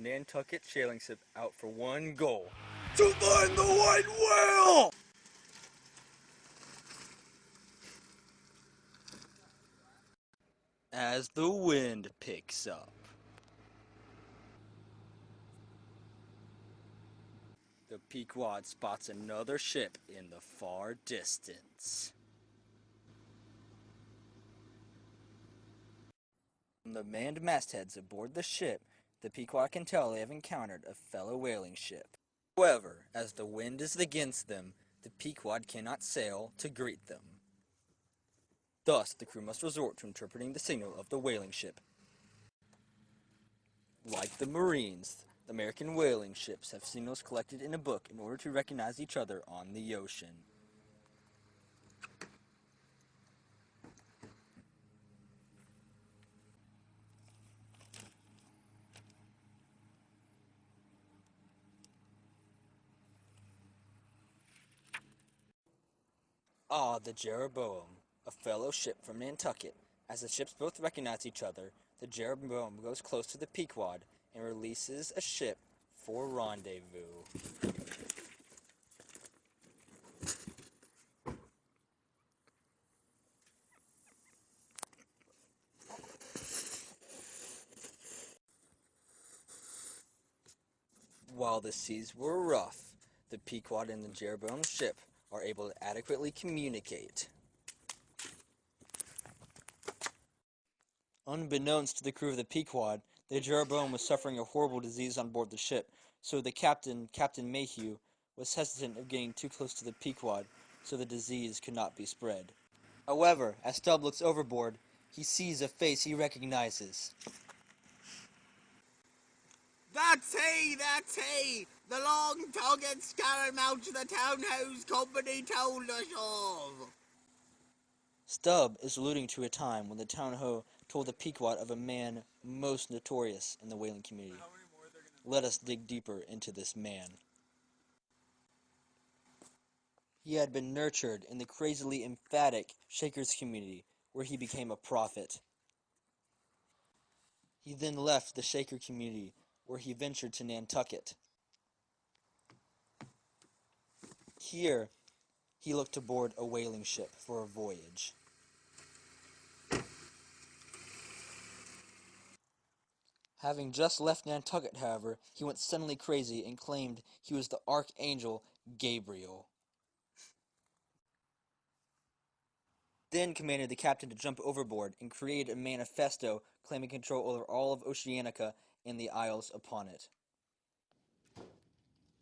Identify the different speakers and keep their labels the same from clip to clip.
Speaker 1: Nantucket sailing ship out for one goal: to find the white whale! As the wind picks up, the Pequod spots another ship in the far distance. From the manned mastheads aboard the ship, the Pequod can tell they have encountered a fellow whaling ship. However, as the wind is against them, the Pequod cannot sail to greet them. Thus, the crew must resort to interpreting the signal of the whaling ship. Like the Marines, the American whaling ships have signals collected in a book in order to recognize each other on the ocean. The Jeroboam, a fellow ship from Nantucket. As the ships both recognize each other, the Jeroboam goes close to the Pequod and releases a ship for rendezvous. While the seas were rough, the Pequod and the Jeroboam ship are able to adequately communicate. Unbeknownst to the crew of the Pequod, the Jeroboam was suffering a horrible disease on board the ship, so the captain, Captain Mayhew, was hesitant of getting too close to the Pequod so the disease could not be spread. However, as Stubb looks overboard, he sees a face he recognizes.
Speaker 2: That's he! The long-tongued scaramouch the townhouse company told us of!
Speaker 1: Stubb is alluding to a time when the town ho told the Pequod of a man most notorious in the whaling community. Let us dig deeper into this man. He had been nurtured in the crazily emphatic Shakers community, where he became a prophet. He then left the Shaker community, where he ventured to Nantucket. Here, he looked to board a whaling ship for a voyage. Having just left Nantucket, however, he went suddenly crazy and claimed he was the Archangel Gabriel. Then commanded the captain to jump overboard and created a manifesto claiming control over all of Oceanica and the isles upon it.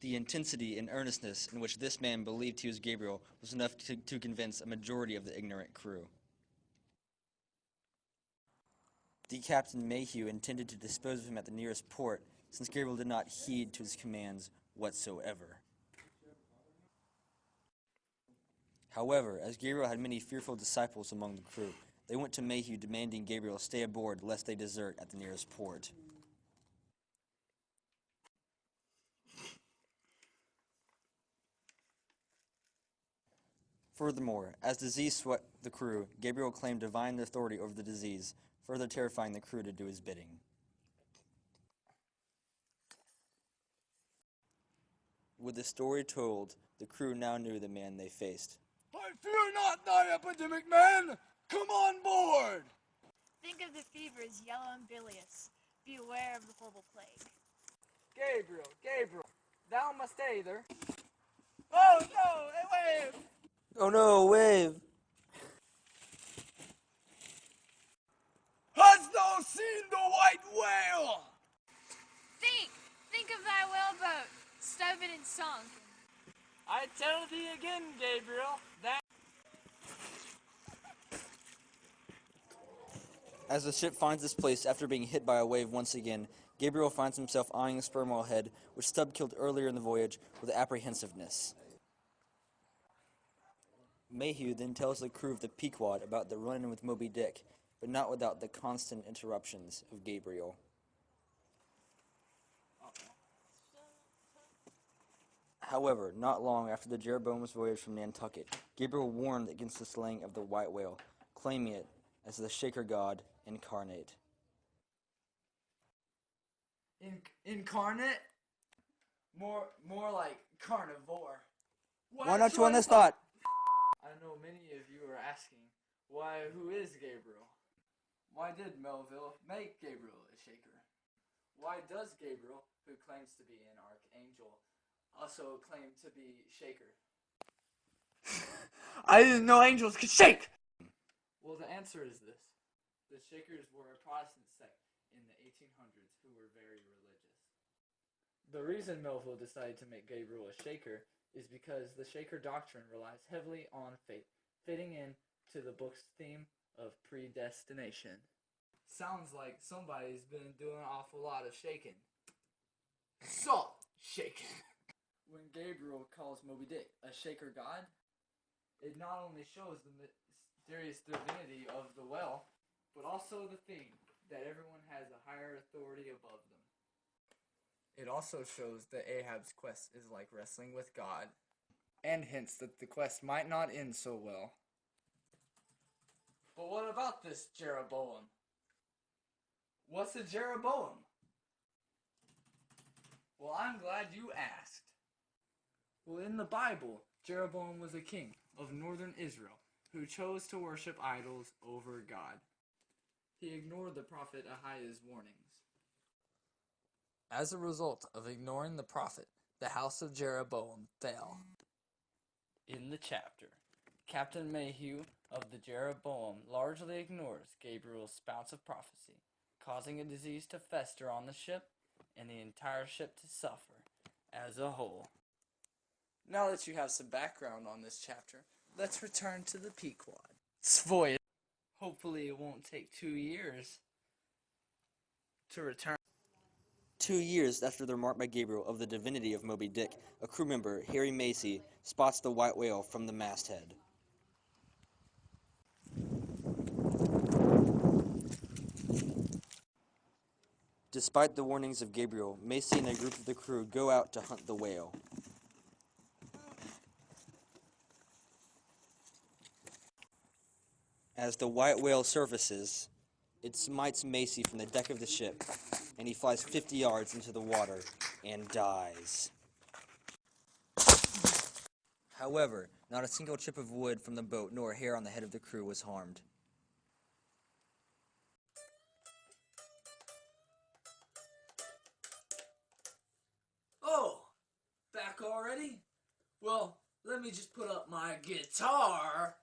Speaker 1: The intensity and earnestness in which this man believed he was Gabriel was enough to convince a majority of the ignorant crew. The Captain Mayhew intended to dispose of him at the nearest port, since Gabriel did not heed to his commands whatsoever. However, as Gabriel had many fearful disciples among the crew, they went to Mayhew demanding Gabriel stay aboard lest they desert at the nearest port. Furthermore, as disease swept the crew, Gabriel claimed divine authority over the disease, further terrifying the crew to do his bidding. With the story told, the crew now knew the man they faced.
Speaker 3: I fear not thy epidemic, man! Come on board!
Speaker 4: Think of the fevers, yellow and bilious. Beware of the horrible plague.
Speaker 3: Gabriel, thou must either... Oh no, a wave!
Speaker 1: Oh no, a wave!
Speaker 3: Hast thou seen the white whale?
Speaker 4: Think of thy whaleboat, stubborn and sunk.
Speaker 3: I tell thee again, Gabriel, that...
Speaker 1: As the ship finds its place after being hit by a wave once again, Gabriel finds himself eyeing a sperm whale head, which Stubb killed earlier in the voyage, with apprehensiveness. Mayhew then tells the crew of the Pequod about the run-in with Moby Dick, but not without the constant interruptions of Gabriel. However, not long after the Jeroboam's voyage from Nantucket, Gabriel warned against the slaying of the white whale, claiming it as the Shaker god incarnate.
Speaker 3: Incarnate? More like carnivore.
Speaker 1: Why not you on this thought?
Speaker 3: I know many of you are asking, who is Gabriel? Why did Melville make Gabriel a shaker? Why does Gabriel, who claims to be an archangel, also claim to be shaker? I didn't know angels could shake! Well, the answer is this. The Shakers were a Protestant sect in the 1800s who were very religious. The reason Melville decided to make Gabriel a shaker is because the Shaker doctrine relies heavily on faith, fitting in to the book's theme of predestination. Sounds like somebody's been doing an awful lot of shaking. Salt shaking. When Gabriel calls Moby Dick a shaker god, it not only shows the mysterious divinity of the whale, but also the theme that everyone has a higher authority above them. It also shows that Ahab's quest is like wrestling with God, and hints that the quest might not end so well. But what about this Jeroboam? What's a Jeroboam? Well, I'm glad you asked. Well, in the Bible, Jeroboam was a king of northern Israel who chose to worship idols over God. He ignored the prophet Ahiah's warnings. As a result of ignoring the prophet, the house of Jeroboam fell. In the chapter, Captain Mayhew of the Jeroboam largely ignores Gabriel's spouts of prophecy, causing a disease to fester on the ship and the entire ship to suffer as a whole. Now that you have some background on this chapter, let's return to the Pequod's voyage. Hopefully it won't take 2 years to return.
Speaker 1: 2 years after the remark by Gabriel of the divinity of Moby Dick, a crew member, Harry Macy, spots the white whale from the masthead. Despite the warnings of Gabriel, Macy and a group of the crew go out to hunt the whale. As the white whale surfaces, it smites Macy from the deck of the ship, and he flies 50 yards into the water and dies. However, not a single chip of wood from the boat nor a hair on the head of the crew was harmed.
Speaker 3: Oh, back already? Well, let me just put up my guitar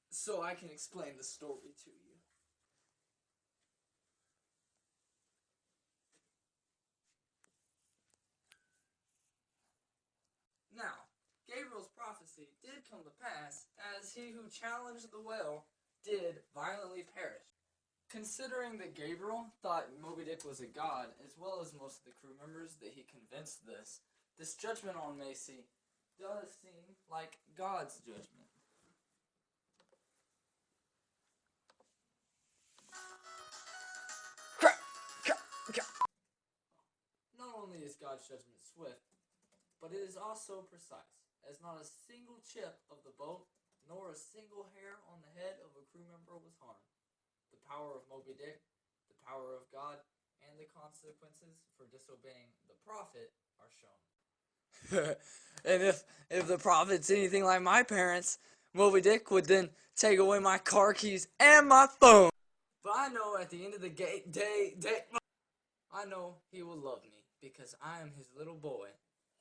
Speaker 3: so I can explain the story to you. Now, Gabriel's prophecy did come to pass, as he who challenged the whale did violently perish. Considering that Gabriel thought Moby Dick was a god, as well as most of the crew members that he convinced this judgment on Macy does seem like God's judgment. Not only is God's judgment swift, but it is also precise, as not a single chip of the boat nor a single hair on the head of a crew member was harmed. The power of Moby Dick, the power of God, and the consequences for disobeying the prophet are shown. And if the prophet's anything like my parents, Moby Dick would then take away my car keys and my phone. But I know at the end of the day, I know he will love me because I am his little boy.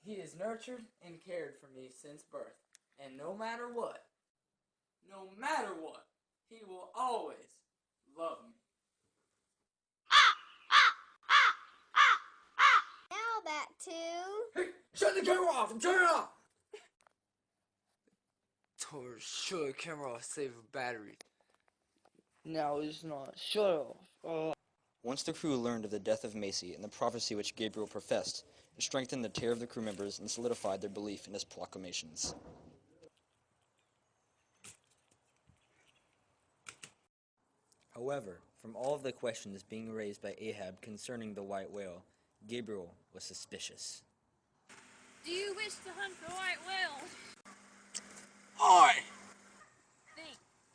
Speaker 3: He has nurtured and cared for me since birth, and no matter what, he will always love me.
Speaker 5: Now back to...
Speaker 3: Hey, shut the camera off and turn it off! Shut the camera off, save a battery. Now it's not. Shut off.
Speaker 1: Once the crew learned of the death of Macy and the prophecy which Gabriel professed, it strengthened the terror of the crew members and solidified their belief in his proclamations. However, from all of the questions being raised by Ahab concerning the white whale, Gabriel was suspicious.
Speaker 4: Do you wish to hunt the white whale?
Speaker 3: Oi!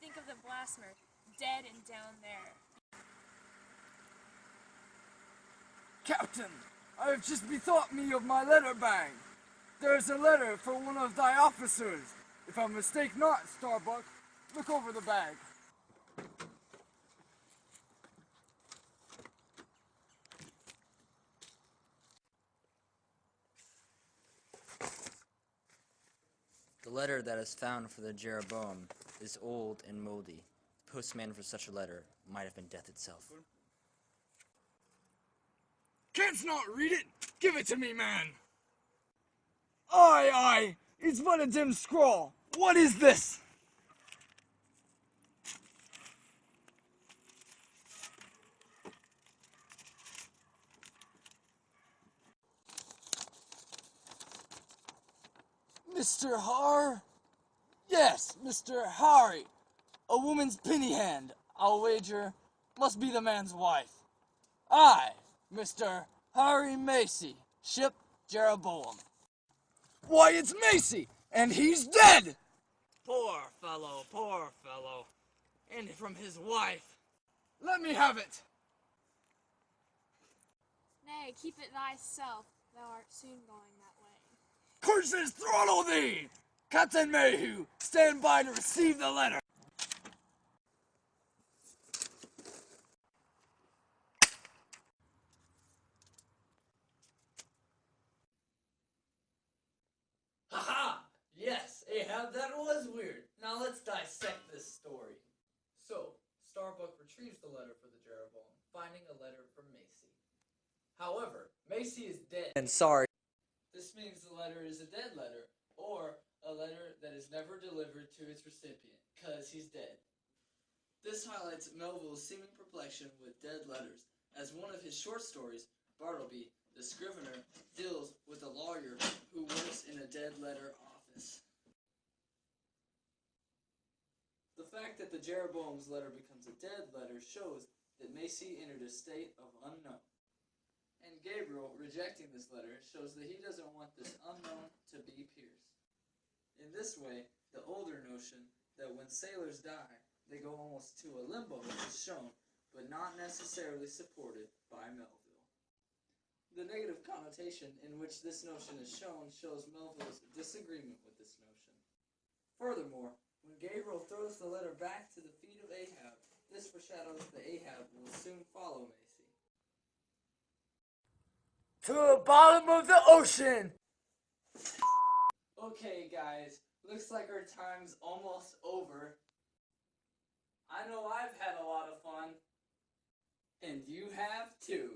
Speaker 4: Think of the blasphemer, dead and down there.
Speaker 3: Captain, I have just bethought me of my letter bag. There is a letter for one of thy officers. If I mistake not, Starbuck, look over the bag.
Speaker 1: The letter that is found for the Jeroboam is old and moldy. The postman for such a letter might have been death itself.
Speaker 3: Canst not read it? Give it to me, man. Aye, aye, it's but a dim scrawl. What is this? Mr. Har? Yes, Mr. Harry. A woman's penny hand, I'll wager, must be the man's wife. Aye, Mr. Harry Macy, ship Jeroboam. Why, it's Macy, and he's dead!
Speaker 2: Poor fellow, and from his wife.
Speaker 3: Let me have it.
Speaker 4: Nay, keep it thyself. Thou art soon going that way.
Speaker 3: Curses throttle thee! Captain Mayhew, stand by to receive the letter.
Speaker 5: Haha! Yes, Ahab, that was weird. Now let's dissect this story. So, Starbuck retrieves the letter for the Jeroboam, finding a letter from Macy. However, Macy is dead.
Speaker 1: And sorry.
Speaker 5: This means the letter is a dead letter, or a letter that is never delivered to its recipient, cause he's dead. This highlights Melville's seeming perplexion with dead letters, as one of his short stories, Bartleby, the Scrivener, deals with a lawyer who works in a dead letter office. The fact that the Jeroboam's letter becomes a dead letter shows that Macy entered a state of unknown. And Gabriel, rejecting this letter, shows that he doesn't want this unknown to be pierced. In this way, the older notion that when sailors die, they go almost to a limbo is shown, but not necessarily supported by Melville. The negative connotation in which this notion is shown shows Melville's disagreement with this notion. Furthermore, when Gabriel throws the letter back to the feet of Ahab, this foreshadows that Ahab will soon follow Macy.
Speaker 3: To the bottom of the ocean!
Speaker 5: Okay, guys, looks like our time's almost over. I know I've had a lot of fun. And you have too.